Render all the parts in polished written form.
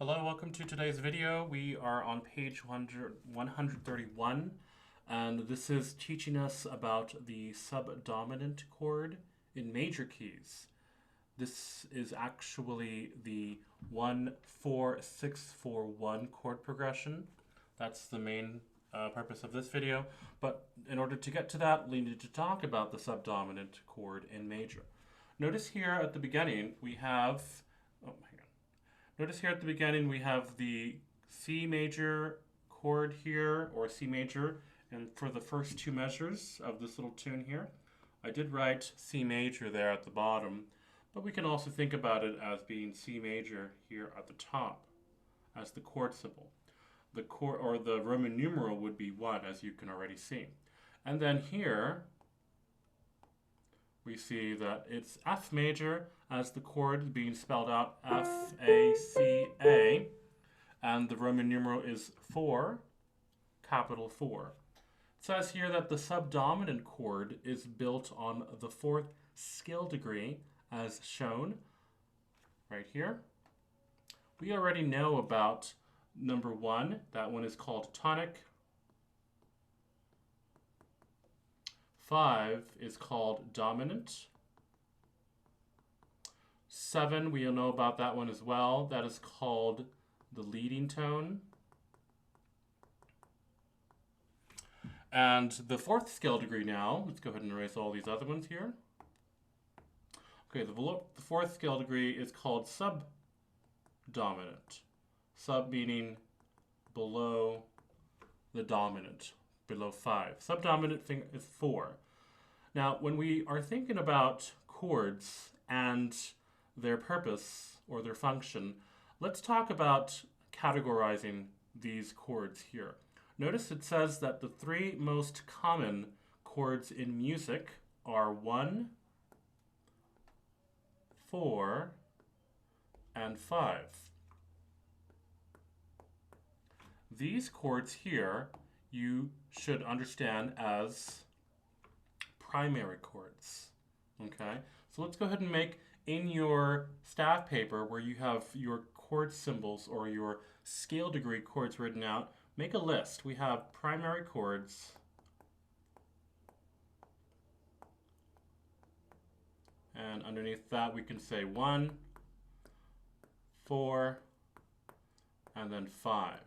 Hello, welcome to today's video. We are on page 131, and this is teaching us about the subdominant chord in major keys. This is actually the 1-4-6-4-1 chord progression. That's the main purpose of this video, but in order to get to that, we need to talk about the subdominant chord in major. Notice here at the beginning we have, Notice here at the beginning we have the C major chord here, or C major, and for the first two measures of this little tune here, I did write C major there at the bottom, but we can also think about it as being C major here at the top as the chord symbol. The chord, or the Roman numeral, would be 1, as you can already see. And then here we see that it's F major as the chord being spelled out F-A-C-A, and the Roman numeral is 4, capital 4. It says here that the subdominant chord is built on the 4th scale degree as shown right here. We already know about number 1, that one is called tonic. 5 is called dominant. 7, we know about that one as well. That is called the leading tone. And the 4th scale degree now, let's go ahead and erase all these other ones here. Okay, the 4th scale degree is called subdominant. Sub meaning below the dominant, below 5. Subdominant thing is 4. Now, when we are thinking about chords and their purpose or their function, let's talk about categorizing these chords here. Notice it says that the 3 most common chords in music are 1, 4, and 5. These chords here you should understand as primary chords. Okay, so let's go ahead and make in your staff paper where you have your chord symbols or your scale degree chords written out, make a list. We have primary chords, and underneath that we can say 1, 4, and then 5.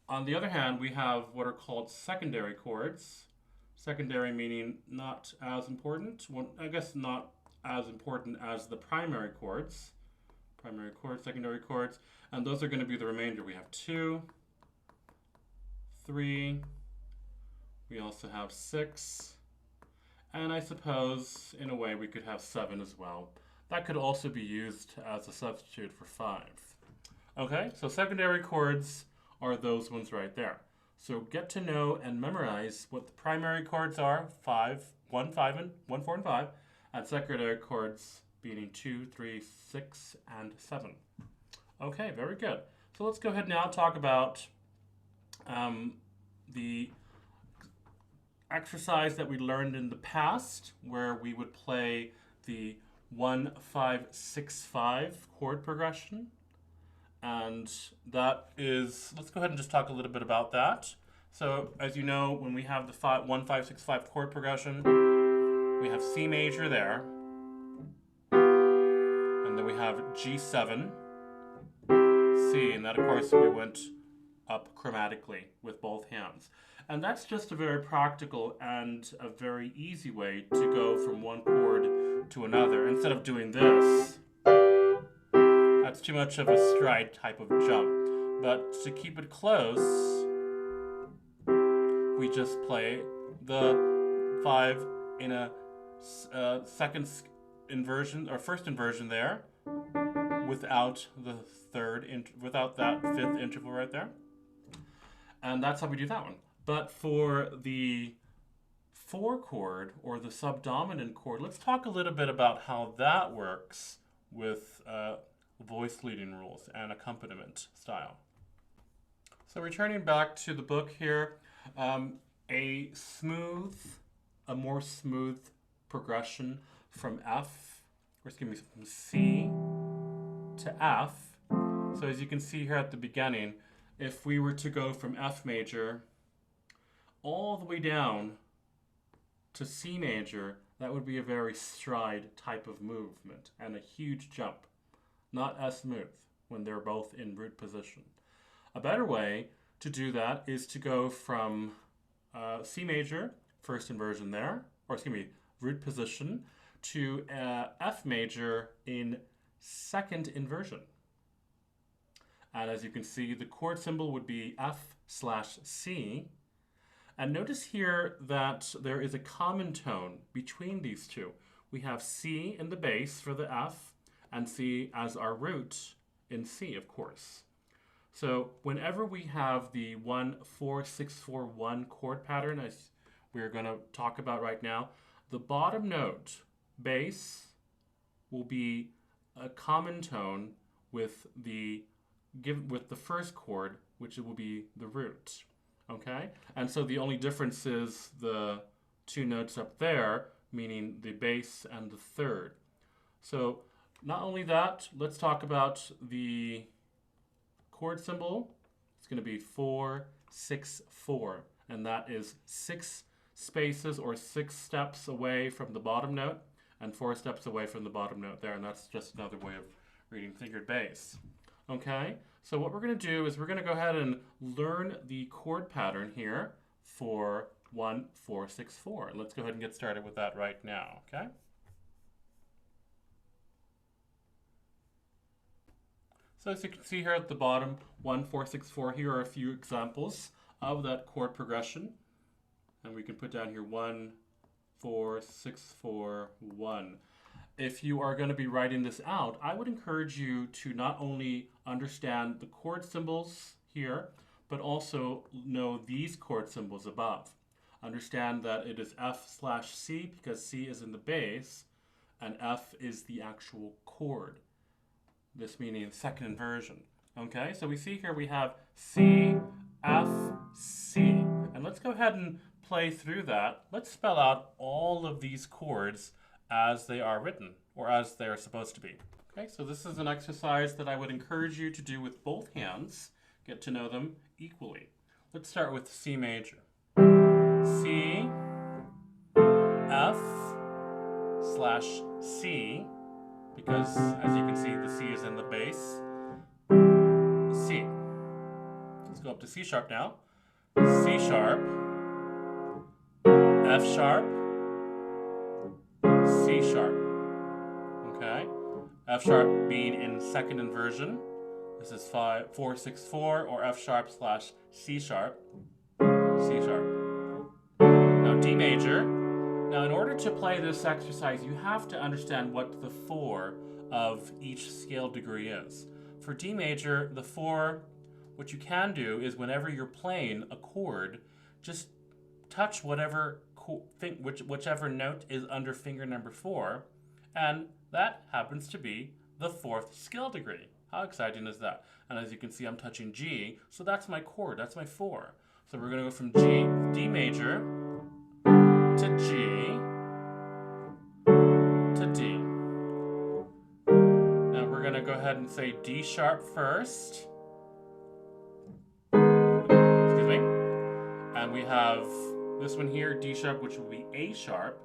On the other hand, we have what are called secondary chords. Secondary meaning not as important. Well, I guess not as important as the primary chords. Primary chords, secondary chords, and those are going to be the remainder. We have 2, 3, we also have 6, and I suppose in a way we could have 7 as well. That could also be used as a substitute for 5. Okay, so secondary chords are those ones right there. So get to know and memorize what the primary chords are, 1, 4, and 5, and secondary chords being 2, 3, 6, and 7. Okay, very good. So let's go ahead now and talk about the exercise that we learned in the past, where we would play the 1-5-6-5 chord progression. And that is, let's go ahead and just talk a little bit about that. So as you know, when we have the 1-5-6-5 chord progression, we have C major there, and then we have G7, C, and that of course we went up chromatically with both hands. And that's just a very practical and a very easy way to go from one chord to another. Instead of doing this, that's too much of a stride type of jump. But to keep it close, we just play the 5 in a second inversion or first inversion there, without the without that 5th interval right there. And that's how we do that one. But for the 4 chord or the subdominant chord, let's talk a little bit about how that works with voice leading rules and accompaniment style. So returning back to the book here, a more smooth progression from F, or excuse me, from C to F. So as you can see here at the beginning, if we were to go from F major all the way down to C major, that would be a very stride type of movement and a huge jump, not as smooth when they're both in root position. A better way to do that is to go from C major, first inversion there, or excuse me, root position, to F major in second inversion. And as you can see, the chord symbol would be F/C. And notice here that there is a common tone between these two. We have C in the bass for the F, and C as our root in C, of course. So whenever we have the 1-4-6-4-1 chord pattern, as we're going to talk about right now, the bottom note, bass, will be a common tone with the first chord, which will be the root. Okay? And so the only difference is the two notes up there, meaning the bass and the third. So not only that, let's talk about the chord symbol. It's going to be 4-6-4, and that is 6 spaces or 6 steps away from the bottom note and 4 steps away from the bottom note there, and that's just another way of reading fingered bass. Okay, so what we're going to do is we're going to go ahead and learn the chord pattern here for 1-4-6-4. Let's go ahead and get started with that right now, okay? So as you can see here at the bottom, 1-4-6-4, here are a few examples of that chord progression. And we can put down here 1-4-6-4-1. If you are going to be writing this out, I would encourage you to not only understand the chord symbols here, but also know these chord symbols above. Understand that it is F/C because C is in the bass, and F is the actual chord. This meaning second inversion. Okay, so we see here we have C, F, C. And let's go ahead and play through that. Let's spell out all of these chords as they are written, or as they are supposed to be. Okay, so this is an exercise that I would encourage you to do with both hands. Get to know them equally. Let's start with C major. C, F/C, because as you can see, the C is in the bass. C. Let's go up to C sharp now. C sharp, F sharp, C sharp. Okay. F sharp being in second inversion. This is 5-4-6-4 or F sharp/C sharp. C sharp. Now D major. Now in order to play this exercise, you have to understand what the 4 of each scale degree is. For D major, the 4, what you can do is whenever you're playing a chord, just touch whichever note is under finger number 4, and that happens to be the 4th scale degree. How exciting is that? And as you can see, I'm touching G, so that's my chord, that's my 4. So we're going to go from D major to G to D. Now we're going to go ahead and say D sharp first. Excuse me. And we have this one here, D sharp, which will be A sharp,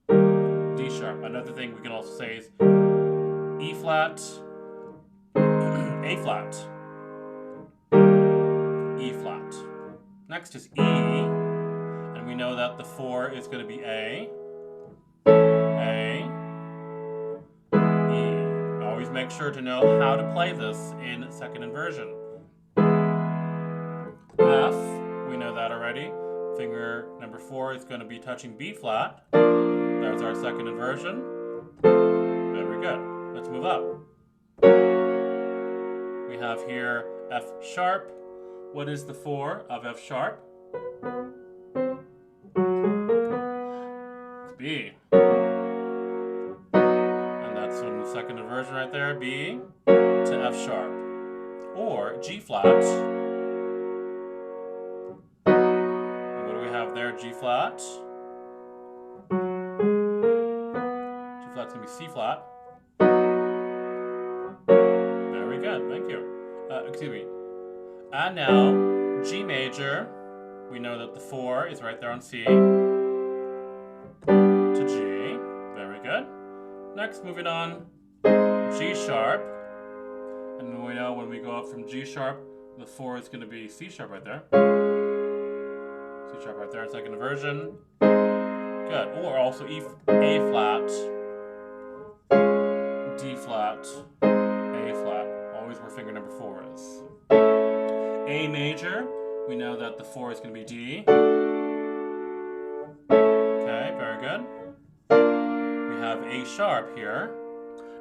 D sharp. Another thing we can also say is E flat, A flat, E flat. Next is E, and we know that the 4 is going to be A, E. Always make sure to know how to play this in second inversion. F, we know that already. Finger number 4 is going to be touching B flat. There's our second inversion. Very good. Let's move up. We have here F sharp. What is the 4 of F sharp? It's B. And that's in the second inversion right there, B to F sharp. Or G flat. And what do we have there? G flat. G flat's going to be C flat. excuse me. And now, G major. We know that the 4 is right there on C. To G. Very good. Next, moving on, G sharp. And then we know when we go up from G sharp, the 4 is going to be C sharp right there. C sharp right there, second inversion. Good. Or also A flat, D flat, A flat. Always where finger number 4 is. A major, we know that the 4 is going to be D. Okay, very good. We have A sharp here.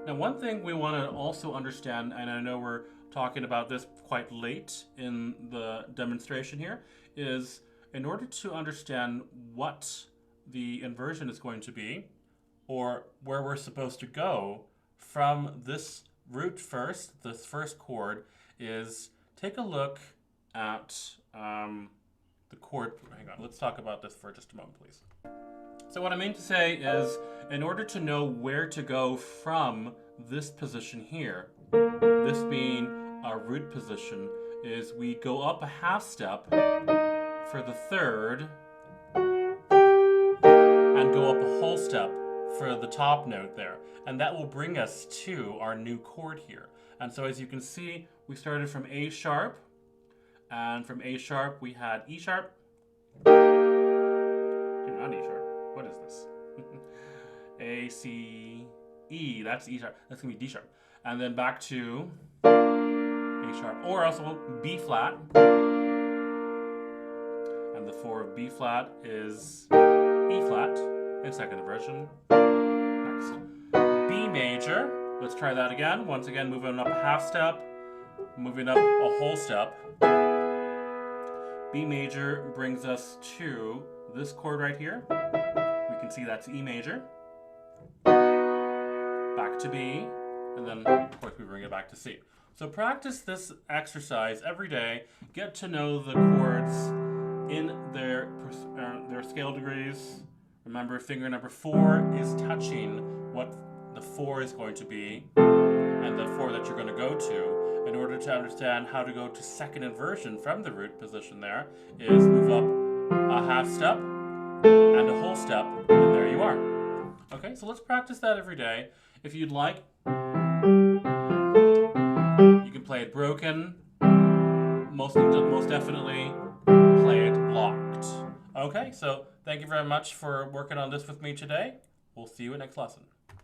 Now one thing we want to also understand, and I know we're talking about this quite late in the demonstration here, is in order to understand what the inversion is going to be, or where we're supposed to go from this root first, this first chord, is take a look at the chord. Hang on, let's talk about this for just a moment, please. So what I mean to say is, in order to know where to go from this position here, this being our root position, is we go up a half step for the third and go up a whole step for the top note there. And that will bring us to our new chord here. And so as you can see, we started from A sharp, and from A sharp we had E sharp. Not E sharp. What is this? A, C, E. That's E sharp. That's going to be D sharp. And then back to A sharp, or also B flat. And the 4 of B flat is E flat in second inversion. Next. B major. Let's try that again. Once again, moving up a half step, moving up a whole step. B major brings us to this chord right here. We can see that's E major. Back to B, and then of course we bring it back to C. So practice this exercise every day. Get to know the chords in their scale degrees. Remember, finger number 4 is touching what the 4 is going to be, and the 4 that you're going to go to. In order to understand how to go to second inversion from the root position there, is move up a half step and a whole step, and there you are. Okay, so let's practice that every day. If you'd like, you can play it broken. Most definitely play it blocked. Okay, so thank you very much for working on this with me today. We'll see you at next lesson.